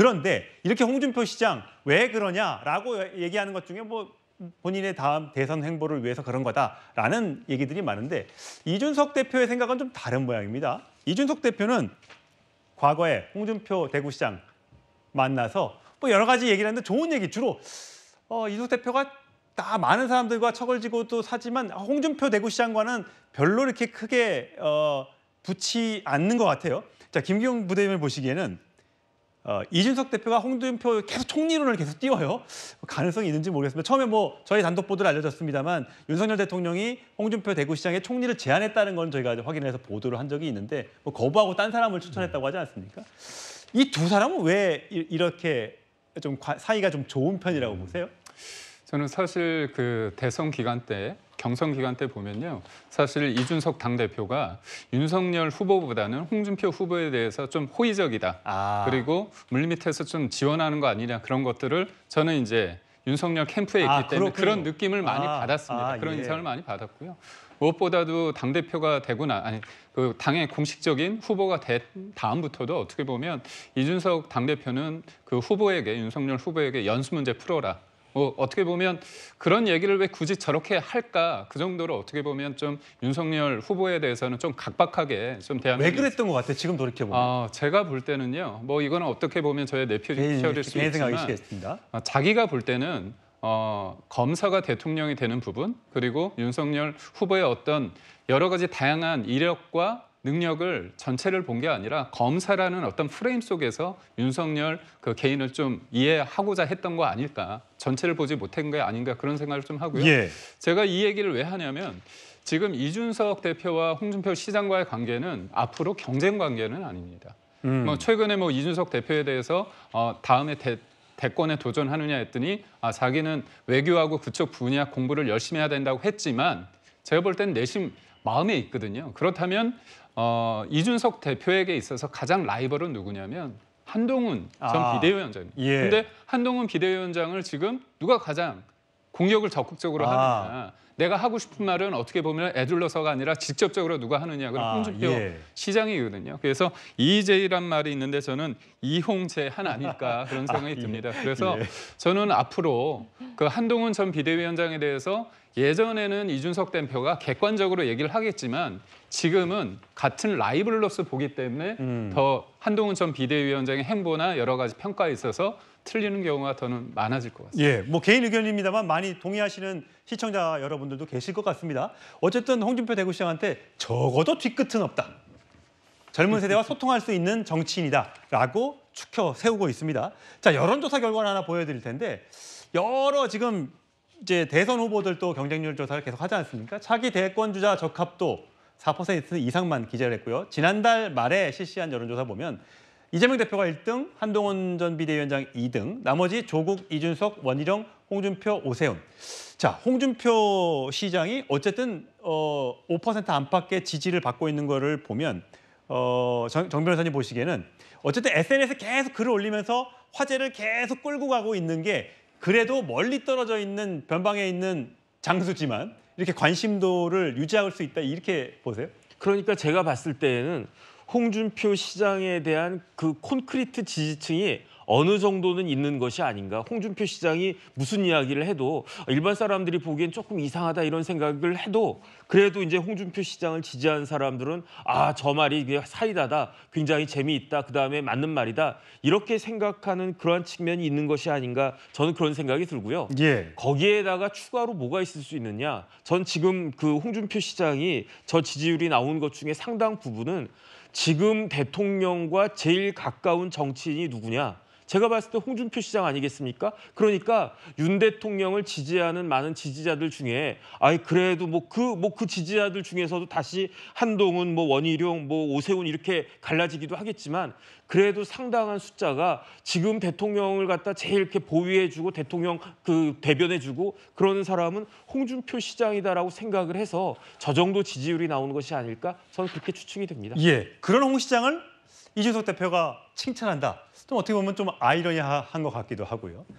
그런데 이렇게 홍준표 시장 왜 그러냐라고 얘기하는 것 중에 뭐 본인의 다음 대선 행보를 위해서 그런 거다라는 얘기들이 많은데 이준석 대표의 생각은 좀 다른 모양입니다. 이준석 대표는 과거에 홍준표 대구시장 만나서 뭐 여러 가지 얘기를 하는데 좋은 얘기 주로 이준석 대표가 다 많은 사람들과 척을 지고도 사지만 홍준표 대구시장과는 별로 이렇게 크게 붙지 않는 것 같아요. 자, 김기용 부대변을 보시기에는 이준석 대표가 홍준표 계속 총리론을 계속 띄워요. 가능성이 있는지 모르겠습니다. 처음에 뭐 저희 단독 보도를 알려졌습니다만 윤석열 대통령이 홍준표 대구시장의 총리를 제안했다는 건 저희가 확인해서 보도를 한 적이 있는데 뭐 거부하고 딴 사람을 추천했다고 하지 않습니까? 이 두 사람은 왜 이렇게 좀 사이가 좀 좋은 편이라고 보세요? 저는 사실 그 대선 기간 때, 경선 기간 때 보면요. 사실 이준석 당대표가 윤석열 후보보다는 홍준표 후보에 대해서 좀 호의적이다. 그리고 물밑에서 좀 지원하는 거 아니냐 그런 것들을 저는 이제 윤석열 캠프에 있기 때문에 그런 느낌을 많이 받았습니다. 그런 인상을 많이 받았고요. 무엇보다도 당대표가 그 당의 공식적인 후보가 된 다음부터도 어떻게 보면 이준석 당대표는 그 후보에게, 윤석열 후보에게 연수 문제 풀어라. 뭐 어떻게 보면 그런 얘기를 왜 굳이 저렇게 할까? 그 정도로 어떻게 보면 좀 윤석열 후보에 대해서는 좀 각박하게 좀 대하는. 왜 그랬던 것 같아요? 지금 돌이켜보면. 제가 볼 때는요. 뭐 이거는 어떻게 보면 저의 내피셜일 수 있지만 자기가 볼 때는 검사가 대통령이 되는 부분 그리고 윤석열 후보의 어떤 여러 가지 다양한 이력과 능력을 전체를 본 게 아니라 검사라는 어떤 프레임 속에서 윤석열 그 개인을 좀 이해하고자 했던 거 아닐까. 전체를 보지 못한 게 아닌가 그런 생각을 좀 하고요. 제가 이 얘기를 왜 하냐면 지금 이준석 대표와 홍준표 시장과의 관계는 앞으로 경쟁 관계는 아닙니다. 뭐 최근에 뭐 이준석 대표에 대해서 다음에 대권에 도전하느냐 했더니 자기는 외교하고 그쪽 분야 공부를 열심히 해야 된다고 했지만 제가 볼 때는 내심 마음에 있거든요. 그렇다면 이준석 대표에게 있어서 가장 라이벌은 누구냐면 한동훈 전 비대위원장입니다. 근데 한동훈 비대위원장을 지금 누가 가장 공격을 적극적으로 하느냐. 내가 하고 싶은 말은 어떻게 보면 애둘러서가 아니라 직접적으로 누가 하느냐. 그럼 홍준표 시장이거든요. 그래서 이재희란 말이 있는데 저는 이홍재한 아닐까 그런 생각이 듭니다. 그래서 저는 앞으로 그 한동훈 전 비대위원장에 대해서 예전에는 이준석 대표가 객관적으로 얘기를 하겠지만 지금은 같은 라이벌로서 보기 때문에 더 한동훈 전 비대위원장의 행보나 여러 가지 평가에 있어서 틀리는 경우가 더는 많아질 것 같습니다. 뭐 개인 의견입니다만 많이 동의하시는 시청자 여러분들도 계실 것 같습니다. 어쨌든 홍준표 대구시장한테 적어도 뒤끝은 없다. 젊은 세대와 소통할 수 있는 정치인이다라고 추켜 세우고 있습니다. 자, 여론조사 결과를 하나 보여드릴 텐데 여러 지금 이제 대선 후보들도 경쟁률 조사를 계속 하지 않습니까? 차기 대권 주자 적합도 4% 이상만 기재를 했고요. 지난달 말에 실시한 여론조사 보면 이재명 대표가 1등, 한동훈 전 비대위원장 2등, 나머지 조국, 이준석, 원희룡, 홍준표, 오세훈. 자, 홍준표 시장이 어쨌든 5% 안팎의 지지를 받고 있는 거를 보면 정 변호사님 보시기에는 어쨌든 SNS에 계속 글을 올리면서 화제를 계속 끌고 가고 있는 게 그래도 멀리 떨어져 있는 변방에 있는 장수지만 이렇게 관심도를 유지할 수 있다 이렇게 보세요? 그러니까 제가 봤을 때에는 홍준표 시장에 대한 그 콘크리트 지지층이 어느 정도는 있는 것이 아닌가. 홍준표 시장이 무슨 이야기를 해도 일반 사람들이 보기엔 조금 이상하다 이런 생각을 해도 그래도 이제 홍준표 시장을 지지한 사람들은 저 말이 사이다다. 굉장히 재미있다. 그다음에 맞는 말이다. 이렇게 생각하는 그러한 측면이 있는 것이 아닌가. 저는 그런 생각이 들고요. 거기에다가 추가로 뭐가 있을 수 있느냐. 전 지금 그 홍준표 시장이 저 지지율이 나온 것 중에 상당 부분은 지금 대통령과 제일 가까운 정치인이 누구냐. 제가 봤을 때 홍준표 시장 아니겠습니까? 그러니까 윤 대통령을 지지하는 많은 지지자들 중에 그래도 그 지지자들 중에서도 다시 한동훈, 원희룡, 오세훈 이렇게 갈라지기도 하겠지만 그래도 상당한 숫자가 지금 대통령을 갖다 제일 이렇게 보위해주고 대통령 그 대변해주고 그러는 사람은 홍준표 시장이다라고 생각을 해서 저 정도 지지율이 나오는 것이 아닐까? 저는 그렇게 추측이 됩니다. 그런 홍 시장을 이준석 대표가 칭찬한다. 좀 어떻게 보면 좀 아이러니한 것 같기도 하고요.